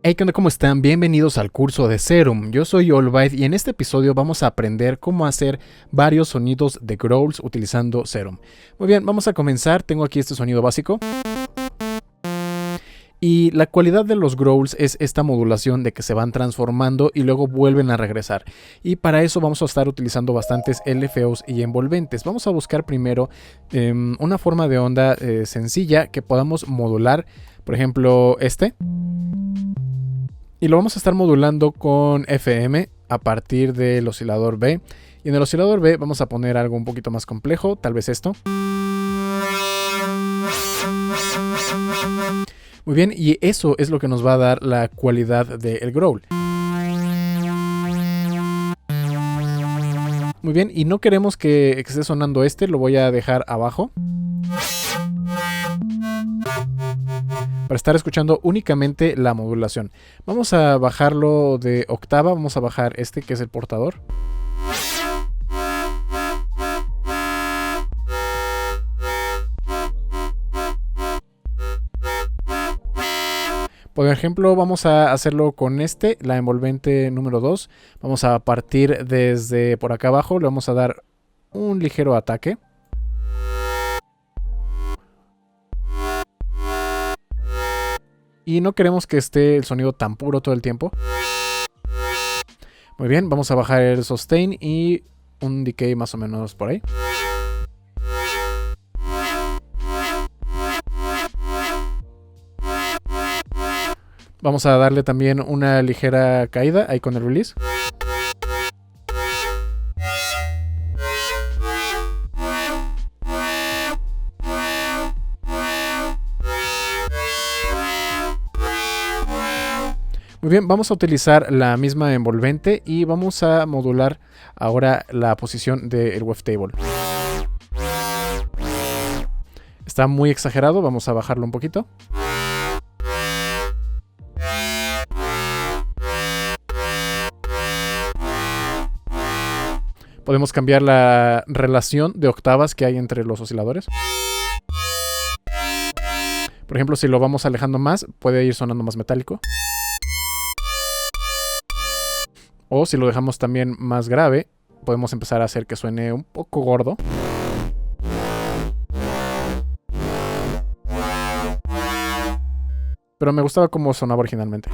Hey, ¿qué onda? ¿Cómo están? Bienvenidos al curso de Serum. Yo soy Allbite y en este episodio vamos a aprender cómo hacer varios sonidos de growls utilizando Serum. Muy bien, vamos a comenzar. Tengo aquí este sonido básico. Y la cualidad de los growls es esta modulación de que se van transformando y luego vuelven a regresar. Y para eso vamos a estar utilizando bastantes LFOs y envolventes. Vamos a buscar primero una forma de onda sencilla que podamos modular. Por ejemplo, este. Y lo vamos a estar modulando con FM a partir del oscilador B. Y en el oscilador B vamos a poner algo un poquito más complejo, tal vez esto. Muy bien, y eso es lo que nos va a dar la cualidad del growl. Muy bien, y no queremos que esté sonando este, lo voy a dejar abajo. Para estar escuchando únicamente la modulación. Vamos a bajarlo de octava, vamos a bajar este que es el portador. Por ejemplo, vamos a hacerlo con este, la envolvente número 2. Vamos a partir desde por acá abajo, le vamos a dar un ligero ataque. Y no queremos que esté el sonido tan puro todo el tiempo. Muy bien, vamos a bajar el sustain y un decay más o menos por ahí. Vamos a darle también una ligera caída ahí con el release. Muy bien, vamos a utilizar la misma envolvente y vamos a modular ahora la posición del wavetable. Está muy exagerado, vamos a bajarlo un poquito. Podemos cambiar la relación de octavas que hay entre los osciladores. Por ejemplo, si lo vamos alejando más, puede ir sonando más metálico. O si lo dejamos también más grave, podemos empezar a hacer que suene un poco gordo. Pero me gustaba cómo sonaba originalmente.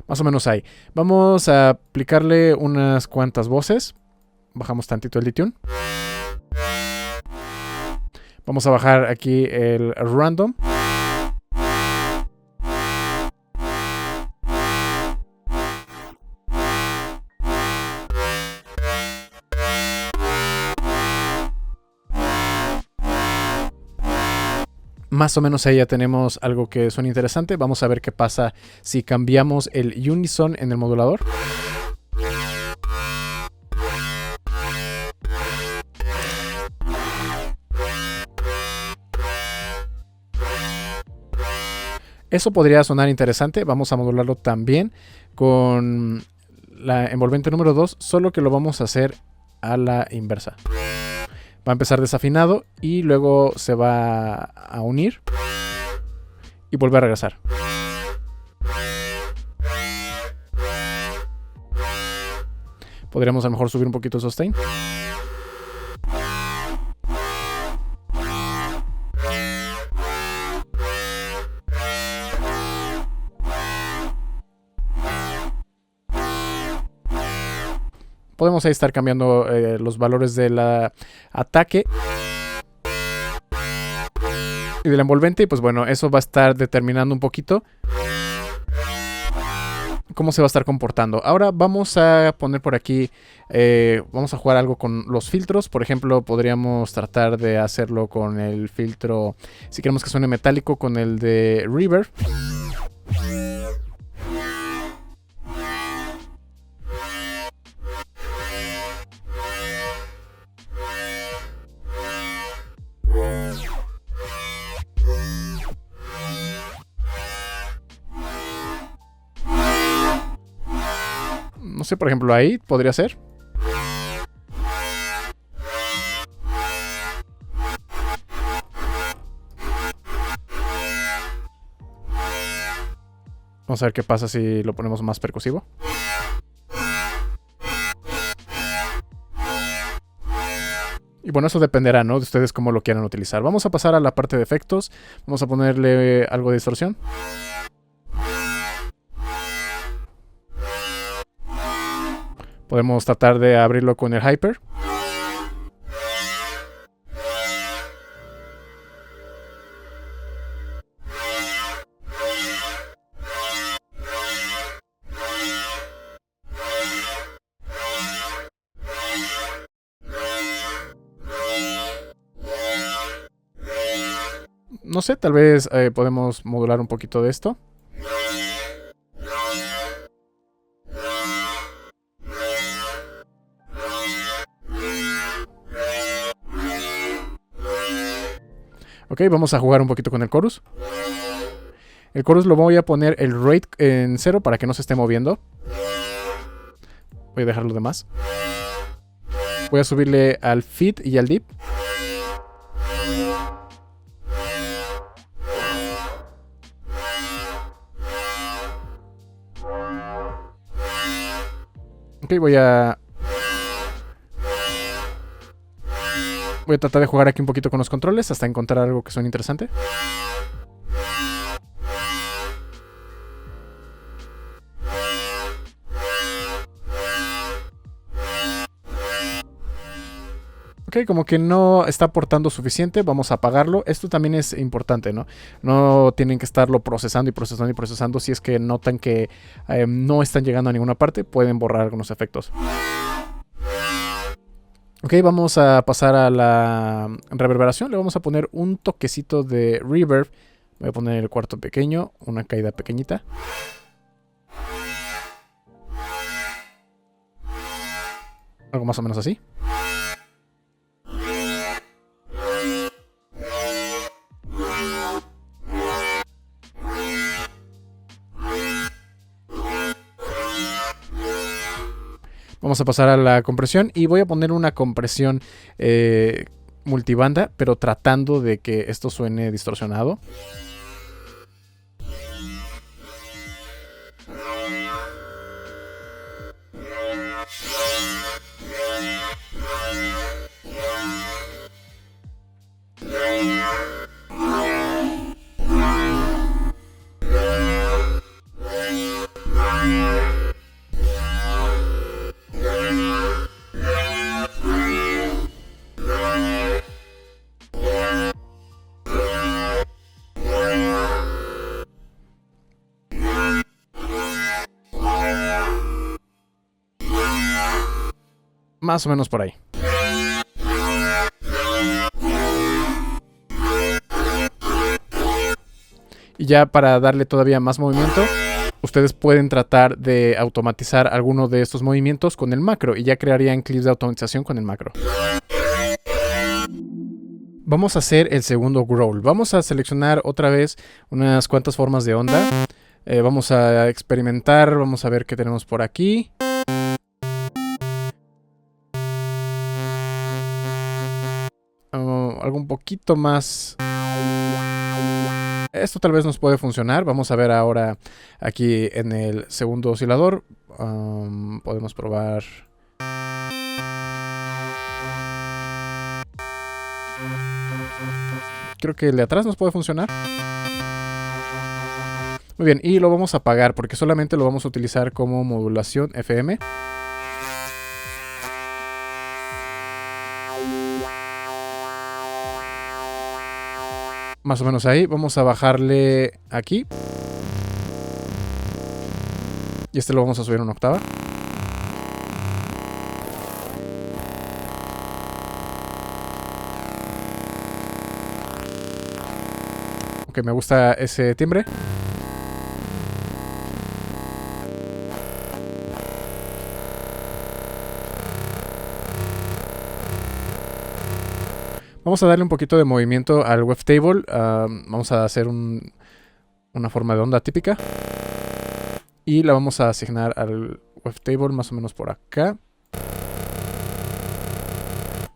Más o menos ahí. Vamos a aplicarle unas cuantas voces. Bajamos tantito el detune. Vamos a bajar aquí el random. Más o menos ahí ya tenemos algo que suena interesante. Vamos a ver qué pasa si cambiamos el unison en el modulador. Eso podría sonar interesante. Vamos a modularlo también con la envolvente número 2, solo que lo vamos a hacer a la inversa. Va a empezar desafinado y luego se va a unir y vuelve a regresar. Podríamos a lo mejor subir un poquito el sustain. Podemos ahí estar cambiando los valores del ataque y del envolvente. Y pues bueno, eso va a estar determinando un poquito cómo se va a estar comportando. Ahora vamos a poner por aquí, vamos a jugar algo con los filtros. Por ejemplo, podríamos tratar de hacerlo con el filtro, si queremos que suene metálico, con el de reverb. No sé, por ejemplo, ahí podría ser. Vamos a ver qué pasa si lo ponemos más percusivo. Y bueno, eso dependerá, ¿no?, de ustedes cómo lo quieran utilizar. Vamos a pasar a la parte de efectos. Vamos a ponerle algo de distorsión. Podemos tratar de abrirlo con el Hyper. No sé, tal vez podemos modular un poquito de esto. Ok, vamos a jugar un poquito con el chorus. El chorus lo voy a poner el rate en 0 para que no se esté moviendo. Voy a dejarlo de más. Voy a subirle al feed y al dip. Ok, voy a tratar de jugar aquí un poquito con los controles hasta encontrar algo que suene interesante. Ok, como que no está aportando suficiente, vamos a apagarlo. Esto también es importante, ¿no? No tienen que estarlo procesando y procesando y procesando. Si es que notan que no están llegando a ninguna parte, pueden borrar algunos efectos. Ok, vamos a pasar a la reverberación. Le vamos a poner un toquecito de reverb. Voy a poner el cuarto pequeño, una caída pequeñita. Algo más o menos así. Vamos a pasar a la compresión y voy a poner una compresión multibanda, pero tratando de que esto suene distorsionado. Más o menos por ahí. Y ya para darle todavía más movimiento, ustedes pueden tratar de automatizar alguno de estos movimientos con el macro y ya crearían clips de automatización con el macro. Vamos a hacer el segundo growl. Vamos a seleccionar otra vez unas cuantas formas de onda. Vamos a experimentar, vamos a ver qué tenemos por aquí. Algo un poquito más. Esto tal vez nos puede funcionar. Vamos a ver ahora aquí en el segundo oscilador. Podemos probar. Creo que el de atrás nos puede funcionar. Muy bien, y lo vamos a apagar porque solamente lo vamos a utilizar como modulación FM. Más o menos ahí. Vamos a bajarle aquí. Y este lo vamos a subir una octava. Ok, me gusta ese timbre. Vamos a darle un poquito de movimiento al wavetable. Vamos a hacer una forma de onda típica. Y la vamos a asignar al wavetable más o menos por acá.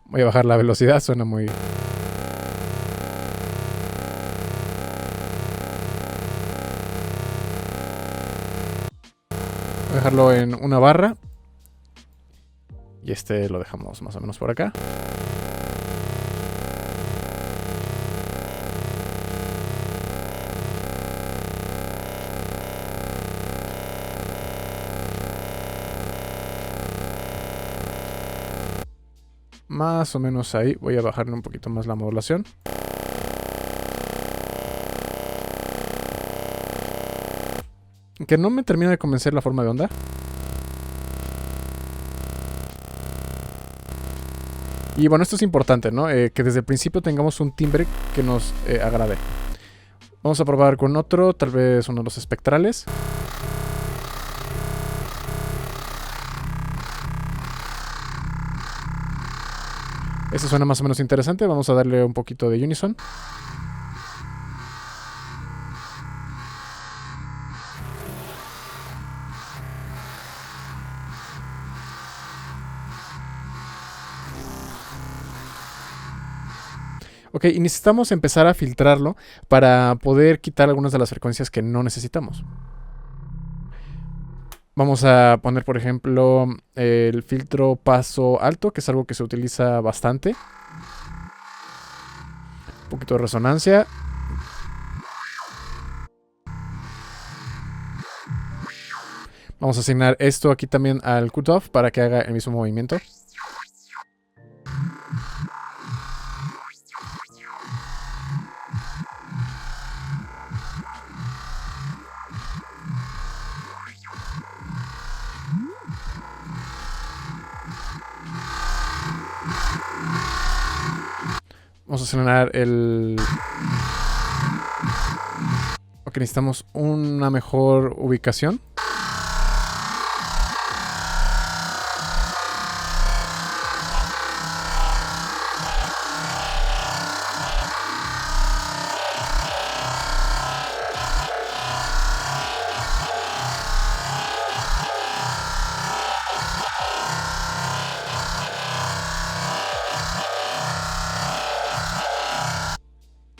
Voy a bajar la velocidad, suena muy... dejarlo en una barra. Y este lo dejamos más o menos por acá. Más o menos ahí. Voy a bajarle un poquito más la modulación. Que no me termina de convencer la forma de onda. Y bueno, esto es importante, ¿no? Que desde el principio tengamos un timbre que nos agrade. Vamos a probar con otro, tal vez uno de los espectrales. Este suena más o menos interesante. Vamos a darle un poquito de unison. Ok, y necesitamos empezar a filtrarlo para poder quitar algunas de las frecuencias que no necesitamos. Vamos a poner, por ejemplo, el filtro paso alto, que es algo que se utiliza bastante. Un poquito de resonancia. Vamos a asignar esto aquí también al cutoff para que haga el mismo movimiento. Vamos a seleccionar el... Ok, necesitamos una mejor ubicación.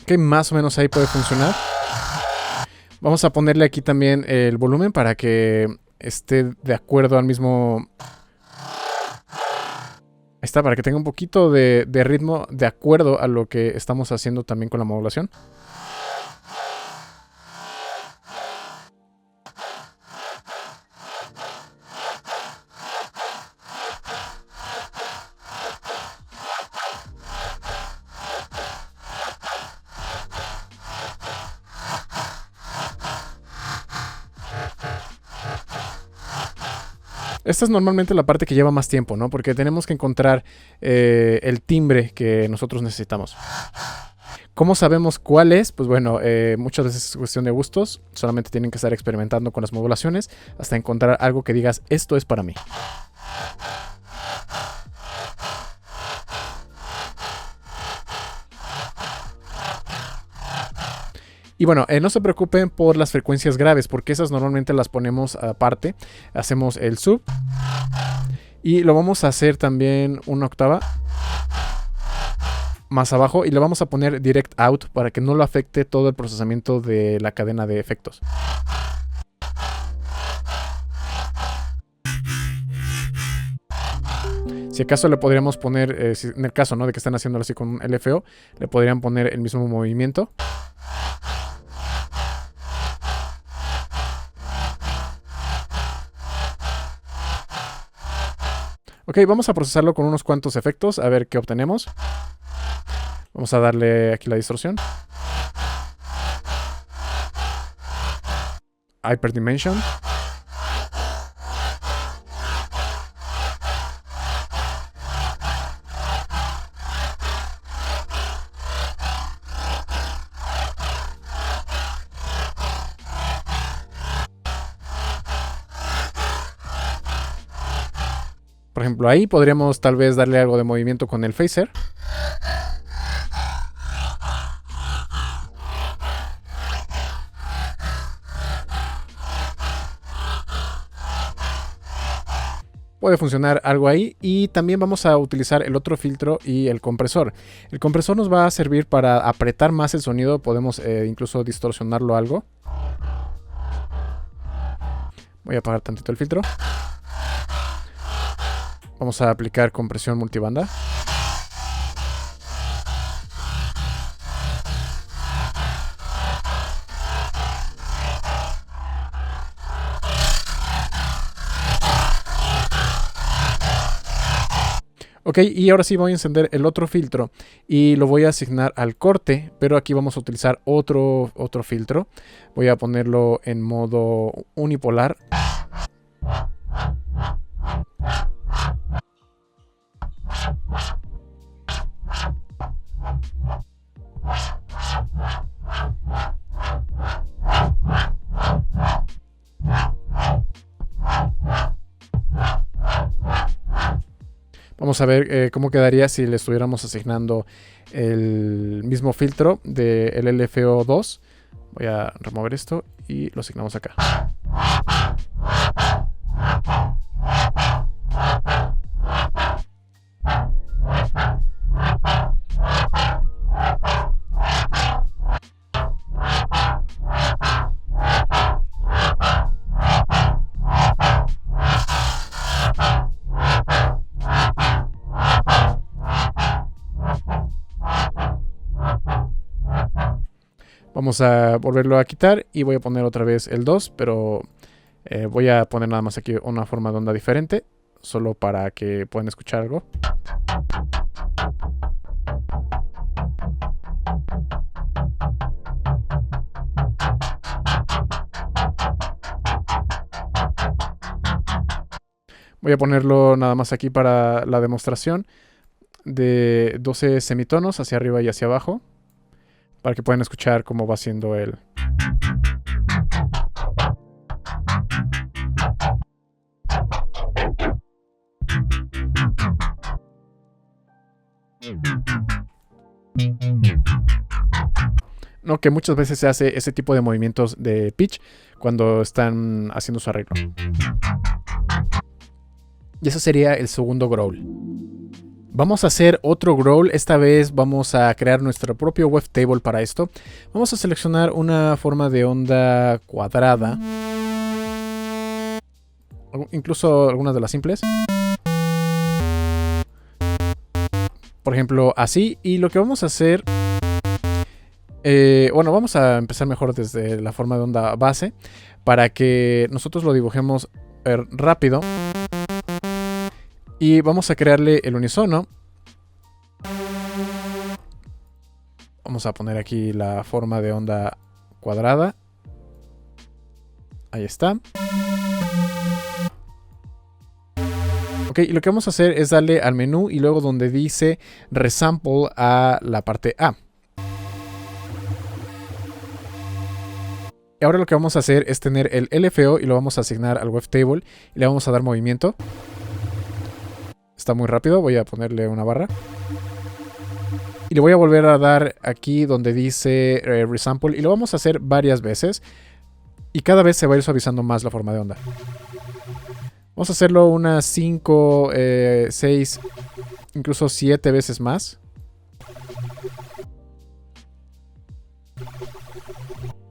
Ok, más o menos ahí puede funcionar. Vamos a ponerle aquí también el volumen para que esté de acuerdo al mismo... Ahí está, para que tenga un poquito de ritmo de acuerdo a lo que estamos haciendo también con la modulación. Esta es normalmente la parte que lleva más tiempo, ¿no? Porque tenemos que encontrar el timbre que nosotros necesitamos. ¿Cómo sabemos cuál es? Pues bueno, muchas veces es cuestión de gustos. Solamente tienen que estar experimentando con las modulaciones hasta encontrar algo que digas, esto es para mí. Y bueno, no se preocupen por las frecuencias graves, porque esas normalmente las ponemos aparte. Hacemos el sub. Y lo vamos a hacer también una octava más abajo. Y le vamos a poner direct out para que no lo afecte todo el procesamiento de la cadena de efectos. Si acaso le podríamos poner, en el caso, ¿no?, de que estén haciéndolo así con un LFO, le podrían poner el mismo movimiento. Ok, vamos a procesarlo con unos cuantos efectos, a ver qué obtenemos. Vamos a darle aquí la distorsión. Hyperdimension. Por ejemplo, ahí podríamos tal vez darle algo de movimiento con el phaser. Puede funcionar algo ahí. Y también vamos a utilizar el otro filtro y el compresor. El compresor nos va a servir para apretar más el sonido. Podemos incluso distorsionarlo algo. Voy a apagar tantito el filtro. Vamos a aplicar compresión multibanda. Ok, y ahora sí voy a encender el otro filtro y lo voy a asignar al corte, pero aquí vamos a utilizar otro filtro. Voy a ponerlo en modo unipolar. Vamos a ver cómo quedaría si le estuviéramos asignando el mismo filtro del LFO2. Voy a remover esto y lo asignamos acá. Vamos a volverlo a quitar y voy a poner otra vez el 2, pero voy a poner nada más aquí una forma de onda diferente, solo para que puedan escuchar algo. Voy a ponerlo nada más aquí para la demostración de 12 semitonos hacia arriba y hacia abajo, para que puedan escuchar cómo va haciendo el... No, que muchas veces se hace ese tipo de movimientos de pitch cuando están haciendo su arreglo. Y eso sería el segundo growl. Vamos a hacer otro growl. Esta vez vamos a crear nuestro propio wavetable para esto. Vamos a seleccionar una forma de onda cuadrada, incluso algunas de las simples. Por ejemplo, así. Y lo que vamos a hacer... bueno, vamos a empezar mejor desde la forma de onda base, para que nosotros lo dibujemos rápido. Y vamos a crearle el unisono. Vamos a poner aquí la forma de onda cuadrada. Ahí está. Ok, y lo que vamos a hacer es darle al menú y luego donde dice resample a la parte A. Y ahora lo que vamos a hacer es tener el LFO y lo vamos a asignar al wavetable y le vamos a dar movimiento. Está muy rápido, voy a ponerle una barra. Y le voy a volver a dar aquí donde dice resample y lo vamos a hacer varias veces. Y cada vez se va a ir suavizando más la forma de onda. Vamos a hacerlo unas 5, 6, incluso 7 veces más.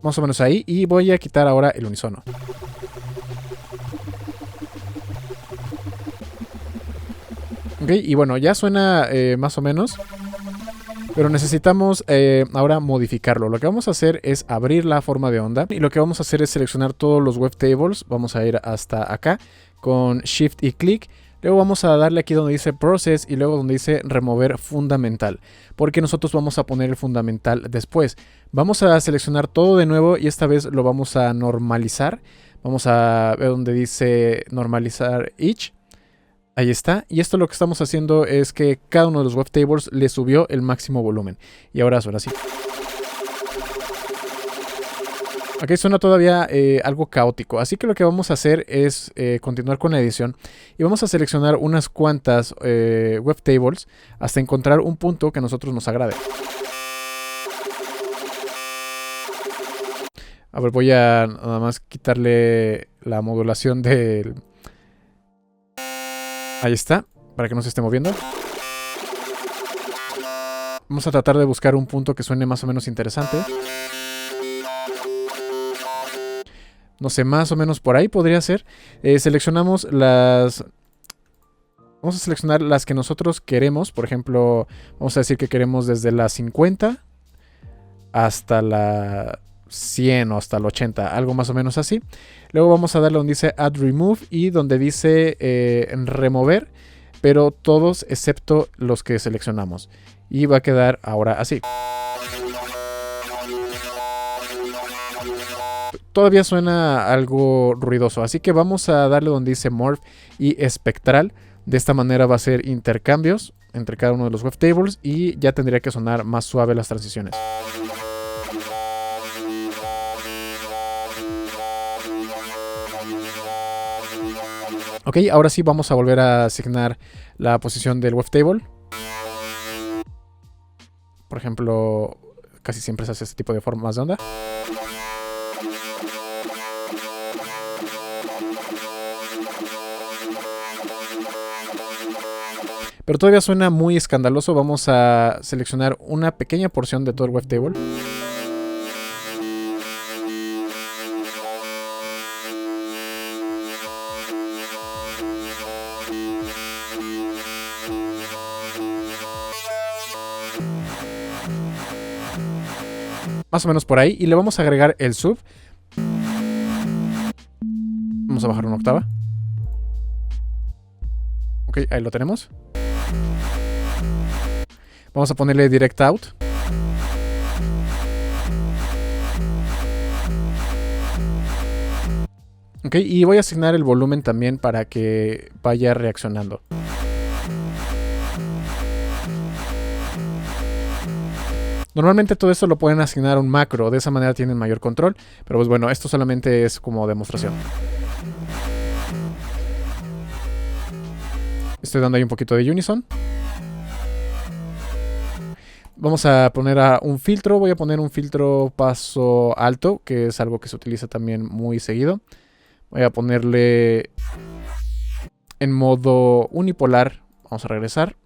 Más o menos ahí. Y voy a quitar ahora el unisono. Ok, y bueno, ya suena más o menos. Pero necesitamos ahora modificarlo. Lo que vamos a hacer es abrir la forma de onda. Y lo que vamos a hacer es seleccionar todos los wavetables. Vamos a ir hasta acá con Shift y clic. Luego vamos a darle aquí donde dice Process y luego donde dice Remover Fundamental. Porque nosotros vamos a poner el fundamental después. Vamos a seleccionar todo de nuevo y esta vez lo vamos a normalizar. Vamos a ver donde dice Normalizar Each. Ahí está. Y esto lo que estamos haciendo es que cada uno de los wavetables le subió el máximo volumen. Y ahora suena así. Ok, suena todavía algo caótico. Así que lo que vamos a hacer es continuar con la edición. Y vamos a seleccionar unas cuantas wavetables hasta encontrar un punto que a nosotros nos agrade. A ver, voy a nada más quitarle la modulación del... Ahí está, para que no se esté moviendo. Vamos a tratar de buscar un punto que suene más o menos interesante. No sé, más o menos por ahí podría ser. Seleccionamos las... Vamos a seleccionar las que nosotros queremos. Por ejemplo, vamos a decir que queremos desde la 50 hasta la 100 o hasta la 80, algo más o menos así. Luego vamos a darle donde dice Add Remove y donde dice remover, pero todos excepto los que seleccionamos. Y va a quedar ahora así. Todavía suena algo ruidoso, así que vamos a darle donde dice Morph y Espectral. De esta manera va a ser intercambios entre cada uno de los wavetables y ya tendría que sonar más suave las transiciones. Ok, ahora sí vamos a volver a asignar la posición del wavetable. Por ejemplo, casi siempre se hace este tipo de formas de onda. Pero todavía suena muy escandaloso. Vamos a seleccionar una pequeña porción de todo el wavetable. Más o menos por ahí. Y le vamos a agregar el sub. Vamos a bajar una octava. Ok, ahí lo tenemos. Vamos a ponerle direct out. Ok, y voy a asignar el volumen también para que vaya reaccionando. Normalmente todo esto lo pueden asignar a un macro, de esa manera tienen mayor control, pero pues bueno, esto solamente es como demostración. Estoy dando ahí un poquito de unison. Vamos a poner un filtro, voy a poner un filtro paso alto, que es algo que se utiliza también muy seguido. Voy a ponerle en modo unipolar, vamos a regresar.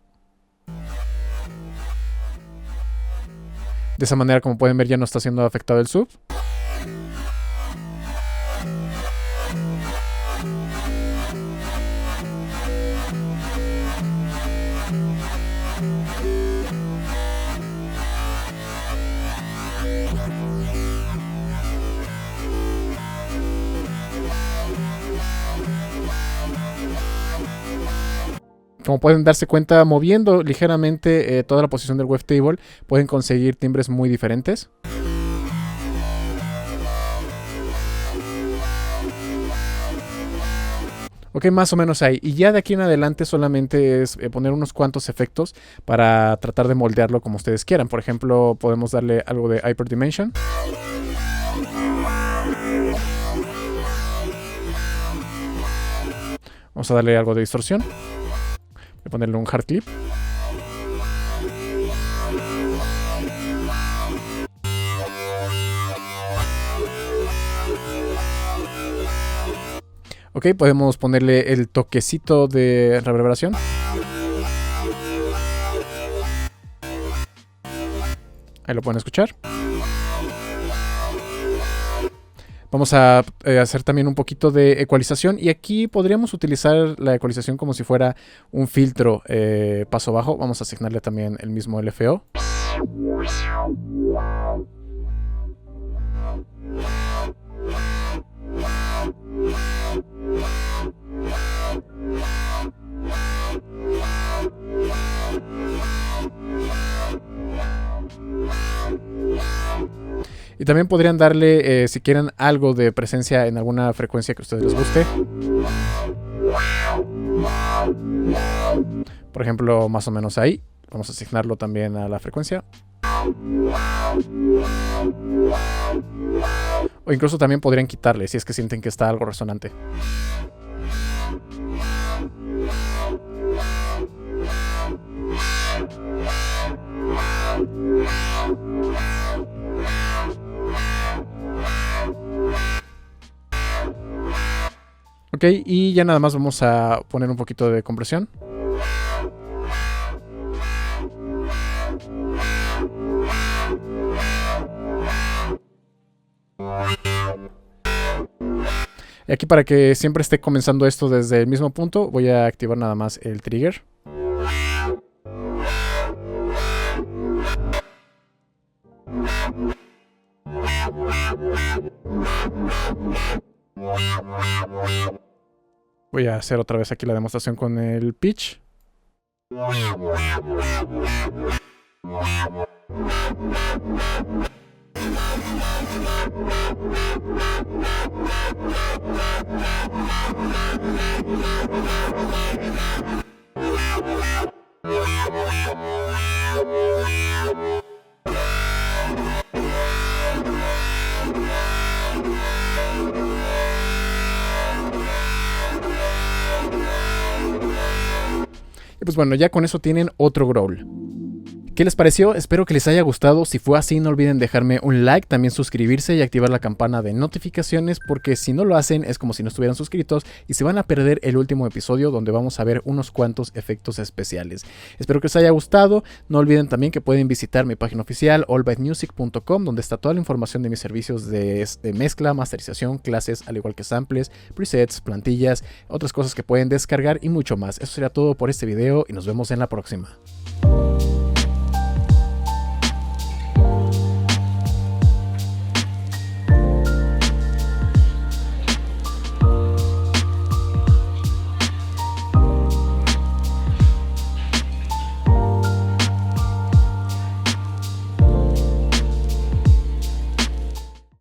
De esa manera, como pueden ver, ya no está siendo afectado el sub. Como pueden darse cuenta, moviendo ligeramente toda la posición del wavetable, pueden conseguir timbres muy diferentes. Ok, más o menos ahí. Y ya de aquí en adelante solamente es poner unos cuantos efectos para tratar de moldearlo como ustedes quieran. Por ejemplo, podemos darle algo de Hyperdimension. Vamos a darle algo de distorsión. Voy a ponerle un hard clip. Ok, podemos ponerle el toquecito de reverberación. Ahí lo pueden escuchar. Vamos a hacer también un poquito de ecualización y aquí podríamos utilizar la ecualización como si fuera un filtro paso bajo. Vamos a asignarle también el mismo LFO. Y también podrían darle, si quieren, algo de presencia en alguna frecuencia que a ustedes les guste. Por ejemplo, más o menos ahí. Vamos a asignarlo también a la frecuencia. O incluso también podrían quitarle si es que sienten que está algo resonante. Ok, y ya nada más vamos a poner un poquito de compresión. Y aquí, para que siempre esté comenzando esto desde el mismo punto, voy a activar nada más el trigger. Voy a hacer otra vez aquí la demostración con el pitch. Y pues bueno, ya con eso tienen otro growl. ¿Qué les pareció? Espero que les haya gustado. Si fue así, no olviden dejarme un like, también suscribirse y activar la campana de notificaciones, porque si no lo hacen es como si no estuvieran suscritos y se van a perder el último episodio donde vamos a ver unos cuantos efectos especiales. Espero que les haya gustado. No olviden también que pueden visitar mi página oficial allbytemusic.com, donde está toda la información de mis servicios de mezcla, masterización, clases, al igual que samples, presets, plantillas, otras cosas que pueden descargar y mucho más. Eso sería todo por este video y nos vemos en la próxima.